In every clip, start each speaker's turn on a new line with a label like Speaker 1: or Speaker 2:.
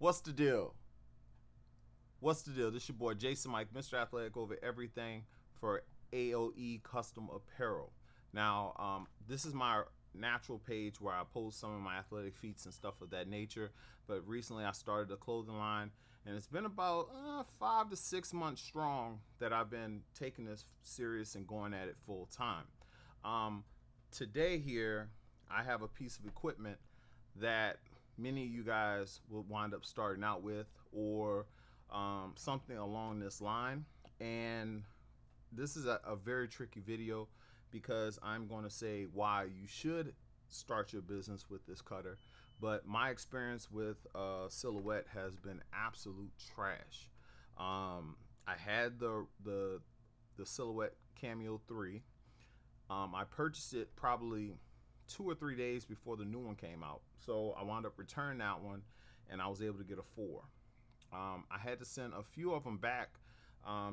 Speaker 1: What's the deal? What's the deal? This your boy Jason Mike, Mr. Athletic over everything for AOE Custom Apparel. Now, this is my natural page where I post some of my athletic feats and stuff of that nature. But recently I started a clothing line, and it's been about 5 to 6 months strong that I've been taking this serious and going at it full time. Um, Today here, I have a piece of equipment that many of you guys will wind up starting out with, or something along this line. And this is a very tricky video because I'm going to say why you should start your business with this cutter. But my experience with Silhouette has been absolute trash. I had the Silhouette Cameo 3. I purchased it probably 2 or 3 days before the new one came out. So I wound up returning that one, and I was able to get a 4. I had to send a few of them back.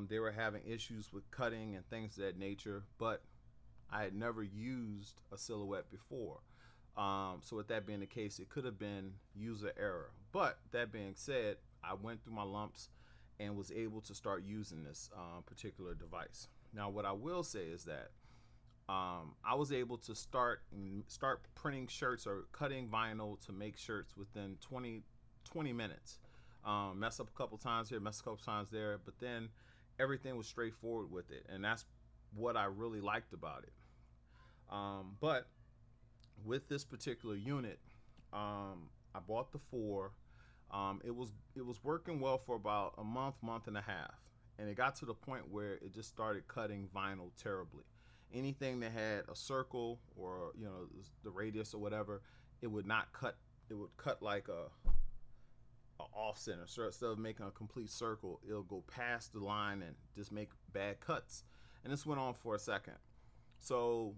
Speaker 1: They were having issues with cutting and things of that nature, but I had never used a Silhouette before. So with that being the case, it could have been user error. But that being said, I went through my lumps and was able to start using this particular device. Now, what I will say is that I was able to start printing shirts or cutting vinyl to make shirts within 20 minutes. Mess up a couple times here, mess a couple times there, but then everything was straightforward with it, and that's what I really liked about it. But with this particular unit, I bought the 4. It was working well for about a month and a half, and it got to the point where it just started cutting vinyl terribly. Anything that had a circle or the radius or whatever, it would not cut. It would cut like a off center. So instead of making a complete circle, it'll go past the line and just make bad cuts. And this went on for a second. So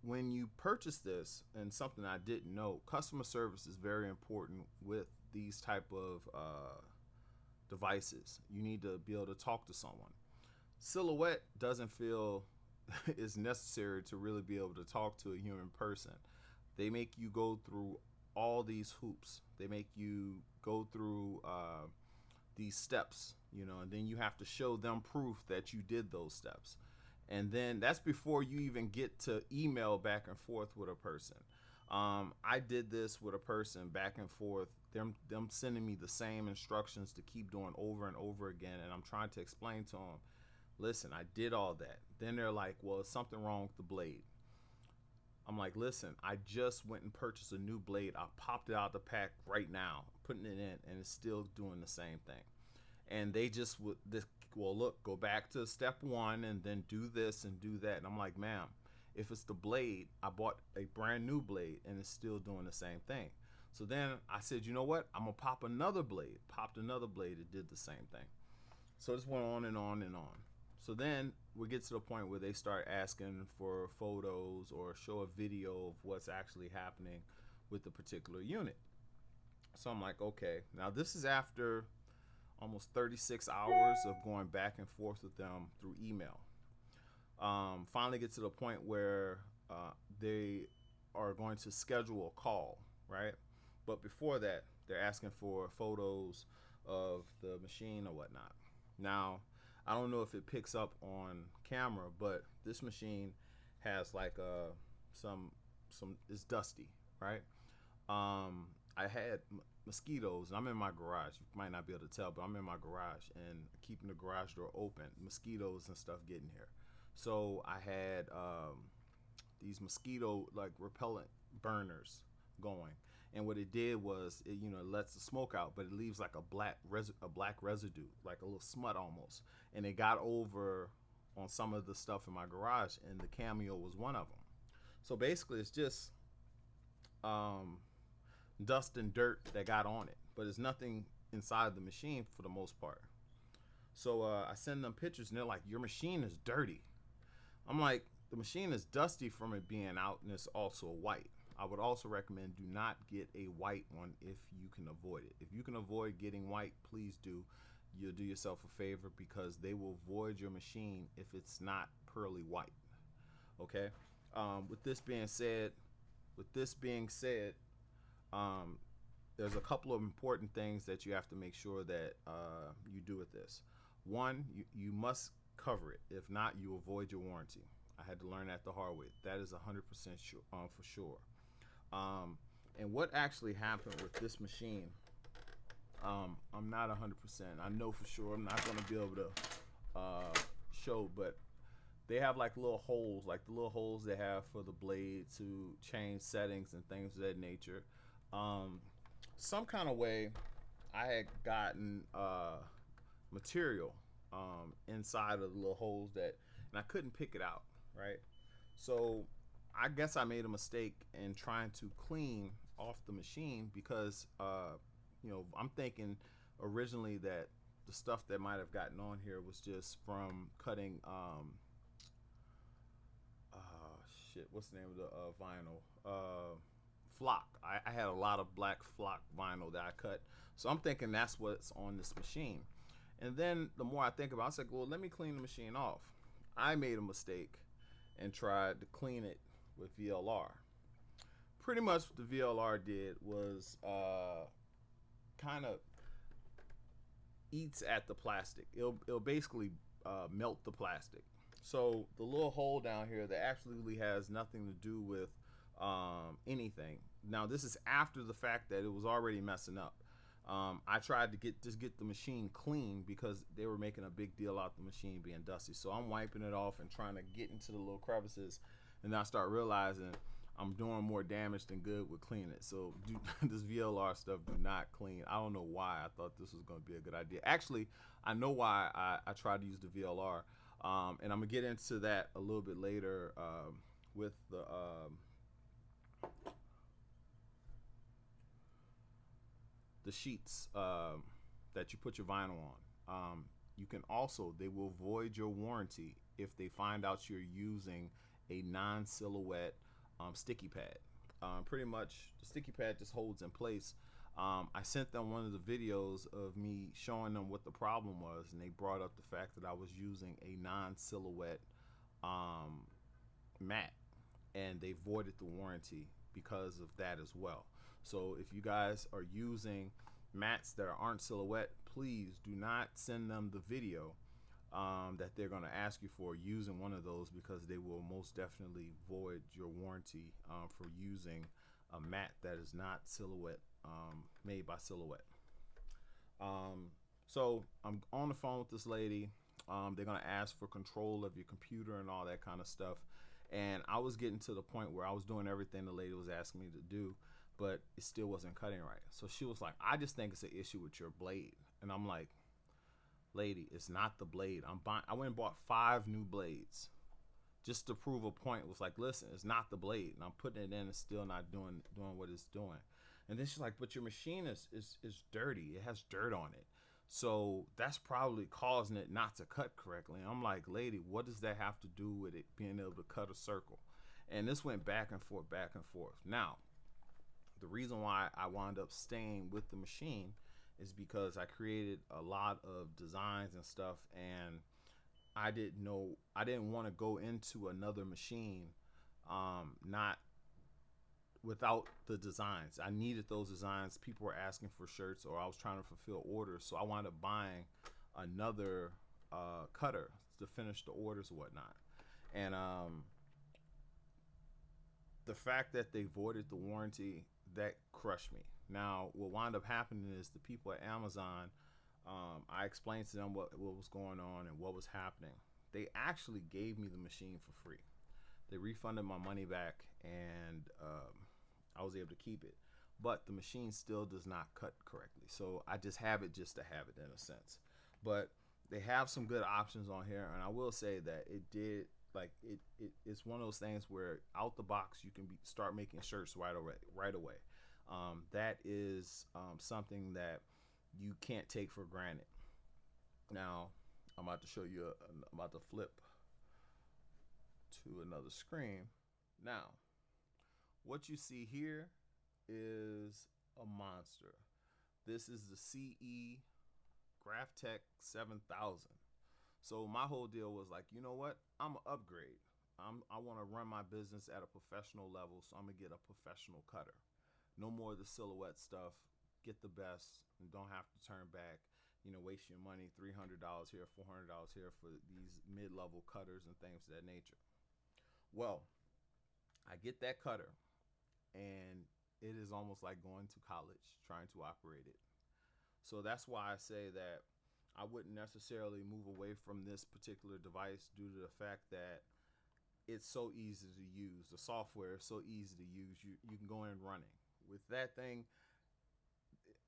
Speaker 1: when you purchase this, and something I didn't know, customer service is very important with these type of devices. You need to be able to talk to someone. Silhouette doesn't feel is necessary to really be able to talk to a human person. They make you go through all these hoops. They make you go through these steps, and then you have to show them proof that you did those steps. And then that's before you even get to email back and forth with a person. I did this with a person back and forth, them sending me the same instructions to keep doing over and over again, and I'm trying to explain to them, listen, I did all that. Then they're like, well, it's something wrong with the blade. I'm like, listen, I just went and purchased a new blade. I popped it out of the pack right now, putting it in, and it's still doing the same thing. And they just would, well, look, go back to step 1 and then do this and do that. And I'm like, ma'am, if it's the blade, I bought a brand new blade and it's still doing the same thing. So then I said, you know what? I'm going to pop another blade. Popped another blade. It did the same thing. So this went on and on and on. So then we get to the point where they start asking for photos or show a video of what's actually happening with the particular unit. So I'm like, okay, now this is after almost 36 hours of going back and forth with them through email. Finally get to the point where they are going to schedule a call, right? But before that, they're asking for photos of the machine or whatnot. Now, I don't know if it picks up on camera, but this machine has like some it's dusty, right? I had mosquitoes, and I'm in my garage. You might not be able to tell, but I'm in my garage and keeping the garage door open. Mosquitoes and stuff getting here. So I had these mosquito like repellent burners going, and what it did was it lets the smoke out, but it leaves like a black residue, like a little smut almost, and it got over on some of the stuff in my garage, and the Cameo was one of them. So basically it's just dust and dirt that got on it, but there's nothing inside the machine for the most part. So I send them pictures, and they're like, your machine is dirty. I'm like, the machine is dusty from it being out, and it's also white. I would also recommend do not get a white one if you can avoid it. If you can avoid getting white, please do. You'll do yourself a favor, because they will void your machine if it's not pearly white. Okay. With this being said, um, there's a couple of important things that you have to make sure that you do with this. One, you must cover it. If not, you avoid your warranty. I had to learn that the hard way. That is 100% sure, for sure. Um, and what actually happened with this machine, I'm not 100%. I know for sure I'm not going to be able to show, but they have like little holes, like the little holes they have for the blade to change settings and things of that nature. Um, some kind of way, I had gotten material inside of the little holes that, and I couldn't pick it out, right? So I guess I made a mistake in trying to clean off the machine because, I'm thinking originally that the stuff that might have gotten on here was just from cutting what's the name of the vinyl? Flock. I had a lot of black flock vinyl that I cut. So I'm thinking that's what's on this machine. And then the more I think about it, I was like, well, let me clean the machine off. I made a mistake and tried to clean it with VLR. Pretty much what the VLR did was kind of eats at the plastic. It'll basically melt the plastic. So the little hole down here that actually has nothing to do with anything. Now this is after the fact that it was already messing up. I tried to get the machine clean because they were making a big deal out the machine being dusty. So I'm wiping it off and trying to get into the little crevices, and then I start realizing I'm doing more damage than good with cleaning it. So this VLR stuff do not clean. I don't know why I thought this was going to be a good idea. Actually, I know why I tried to use the VLR, and I'm gonna get into that a little bit later with the sheets that you put your vinyl on. You can also, they will void your warranty if they find out you're using a non-silhouette sticky pad. Pretty much the sticky pad just holds in place. I sent them one of the videos of me showing them what the problem was, and they brought up the fact that I was using a non-silhouette mat, and they voided the warranty because of that as well. So if you guys are using mats that aren't silhouette, please do not send them the video that they're going to ask you for using one of those, because they will most definitely void your warranty for using a mat that is not silhouette, made by Silhouette. So I'm on the phone with this lady. They're going to ask for control of your computer and all that kind of stuff. And I was getting to the point where I was doing everything the lady was asking me to do, but it still wasn't cutting right. So she was like, I just think it's an issue with your blade. And I'm like, lady, it's not the blade. I went and bought 5 new blades just to prove a point. It was like, listen, it's not the blade. And I'm putting it in and still not doing what it's doing. And then she's like, but your machine is dirty. It has dirt on it. So that's probably causing it not to cut correctly. And I'm like, lady, what does that have to do with it being able to cut a circle? And this went back and forth, back and forth. Now, the reason why I wound up staying with the machine is because I created a lot of designs and stuff, and I didn't want to go into another machine not without the designs. I needed those designs. People were asking for shirts, or I was trying to fulfill orders, so I wound up buying another cutter to finish the orders and whatnot. And the fact that they voided the warranty, that crushed me. Now what wound up happening is the people at Amazon, I explained to them what was going on and what was happening. They actually gave me the machine for free. They refunded my money back, and I was able to keep it. But the machine still does not cut correctly. So I just have it just to have it, in a sense. But they have some good options on here, and I will say that it's one of those things where out the box you can start making shirts right away. That is something that you can't take for granted. Now I'm about to show you. I'm about to flip to another screen. Now, what you see here is a monster. This is the CE Graphtec 7000. So my whole deal was like, you know what? I'm an upgrade. I want to run my business at a professional level, so I'm gonna get a professional cutter. No more of the silhouette stuff. get the best and don't have to turn back, waste your money, $300 here, $400 here for these mid-level cutters and things of that nature. Well, I get that cutter, and it is almost like going to college trying to operate it. So that's why I say that I wouldn't necessarily move away from this particular device due to the fact that it's so easy to use. The software is so easy to use. You can go in running. With that thing,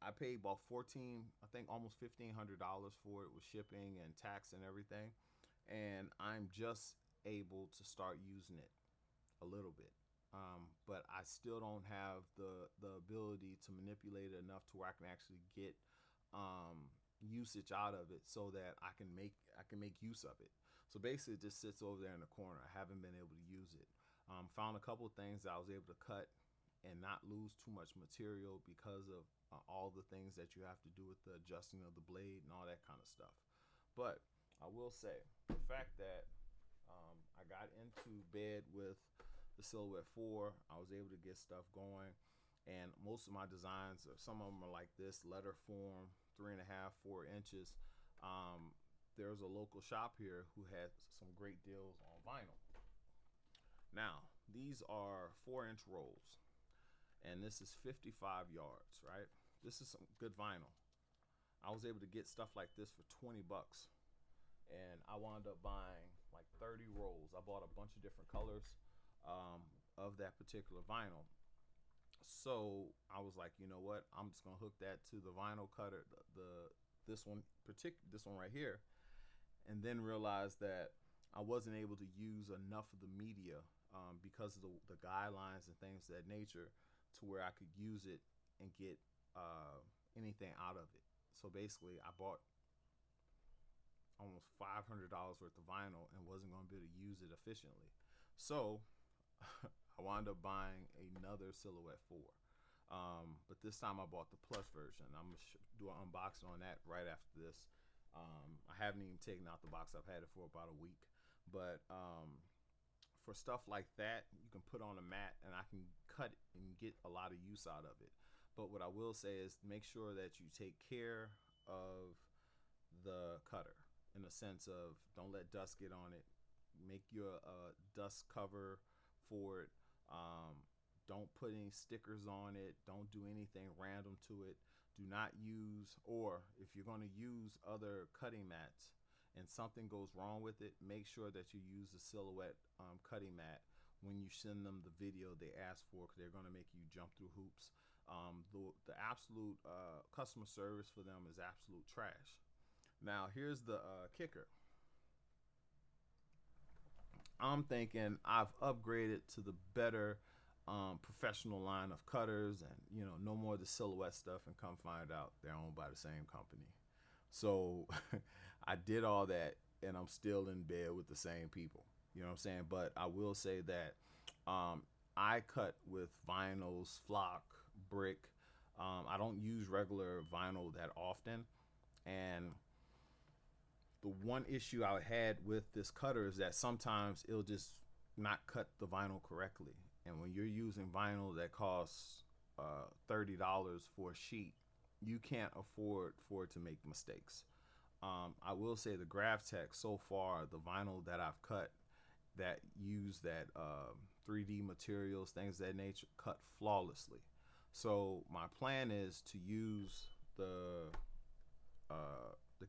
Speaker 1: I paid about 14, I think almost $1,500 for it with shipping and tax and everything. And I'm just able to start using it a little bit. But I still don't have the ability to manipulate it enough to where I can actually get usage out of it so that I can make use of it. So basically, it just sits over there in the corner. I haven't been able to use it. Found a couple of things that I was able to cut and not lose too much material because of all the things that you have to do with the adjusting of the blade and all that kind of stuff. But I will say the fact that I got into bed with the Silhouette 4, I was able to get stuff going. And most of my designs, some of them are like this, letter form, 3.5, 4 inches. There's a local shop here who had some great deals on vinyl. Now, these are 4-inch rolls, and this is 55 yards, right? This is some good vinyl. I was able to get stuff like this for 20 bucks, and I wound up buying like 30 rolls. I bought a bunch of different colors of that particular vinyl. So I was like, you know what? I'm just gonna hook that to the vinyl cutter, this one this one right here, and then realized that I wasn't able to use enough of the media because of the guidelines and things of that nature to where I could use it and get anything out of it. So basically, I bought almost $500 worth of vinyl and wasn't going to be able to use it efficiently. So I wound up buying another Silhouette 4. But this time I bought the plus version. I'm going to do an unboxing on that right after this. I haven't even taken out the box. I've had it for about a week. But for stuff like that, you can put on a mat and I can cut and get a lot of use out of it. But what I will say is make sure that you take care of the cutter in the sense of don't let dust get on it. Make your dust cover for it. Don't put any stickers on it. Don't do anything random to it. Do not use, or if you're going to use other cutting mats and something goes wrong with it, make sure that you use the Silhouette cutting mat when you send them the video they ask for, because they're going to make you jump through hoops. The absolute customer service for them is absolute trash. Now here's the kicker. I'm thinking I've upgraded to the better professional line of cutters, and no more of the Silhouette stuff, and come find out they're owned by the same company. So I did all that and I'm still in bed with the same people. You know what I'm saying? But I will say that I cut with vinyls, flock, brick. I don't use regular vinyl that often. And the one issue I had with this cutter is that sometimes it'll just not cut the vinyl correctly. And when you're using vinyl that costs $30 for a sheet, you can't afford for it to make mistakes. I will say the Graphtec, so far, the vinyl that I've cut that use that 3D materials, things of that nature, cut flawlessly. So my plan is to use the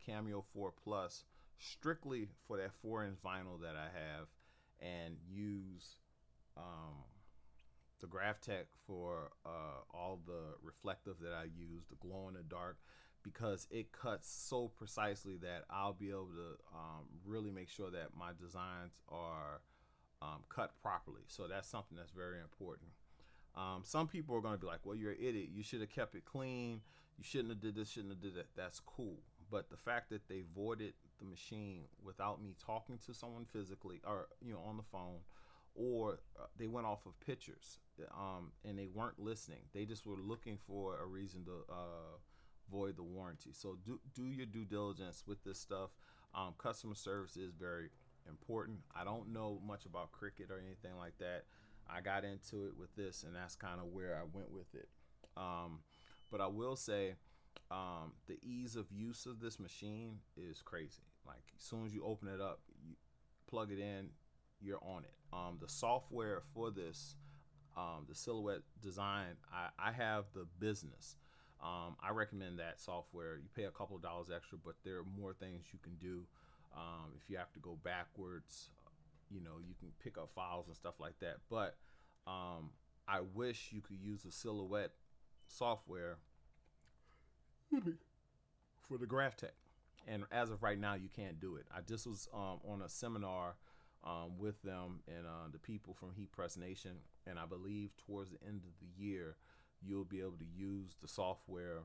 Speaker 1: Cameo 4 Plus strictly for that 4-inch vinyl that I have, and use the Graphtec for all the reflective that I use, the glow in the dark, because it cuts so precisely that I'll be able to really make sure that my designs are cut properly. So that's something that's very important. Some people are going to be like, well, you're an idiot. You should have kept it clean. You shouldn't have did this, shouldn't have did that. That's cool. But the fact that they voided the machine without me talking to someone physically, or on the phone, or they went off of pictures, and they weren't listening. They just were looking for a reason to void the warranty. So do your due diligence with this stuff. Customer service is very important. I don't know much about Cricut or anything like that. I got into it with this, and that's kind of where I went with it. But I will say, the ease of use of this machine is crazy. Like as soon as you open it up, you plug it in, you're on it. The software for this, the silhouette design, I have the business. I recommend that software. You pay a couple of dollars extra, but there are more things you can do. If you have to go backwards, you can pick up files and stuff like that. But I wish you could use the silhouette software for the Graphtec. And as of right now, you can't do it. I just was on a seminar with them and the people from Heat Press Nation, and I believe towards the end of the year, you'll be able to use the software,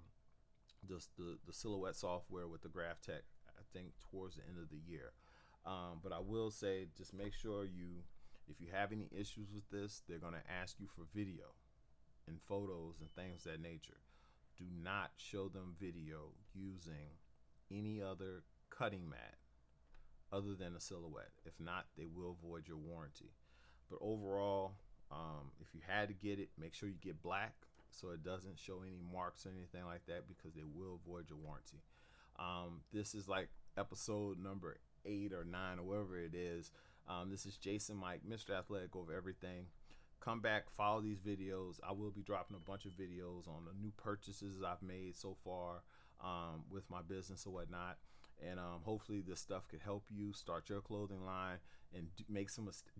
Speaker 1: just the silhouette software with the Graphtec. I think towards the end of the year. But I will say, just make sure if you have any issues with this, they're going to ask you for video and photos and things of that nature. Do not show them video using any other cutting mat other than a silhouette. If not, they will void your warranty. But overall, if you had to get it, make sure you get black so it doesn't show any marks or anything like that, because they will void your warranty. This is like episode number 8 or 9 or whatever it is. This is Jason Mike, Mr. Athletic over everything. Come back, follow these videos. I will be dropping a bunch of videos on the new purchases I've made so far with my business or whatnot. And hopefully this stuff could help you start your clothing line and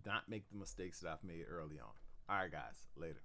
Speaker 1: not make the mistakes that I've made early on. All right, guys, later.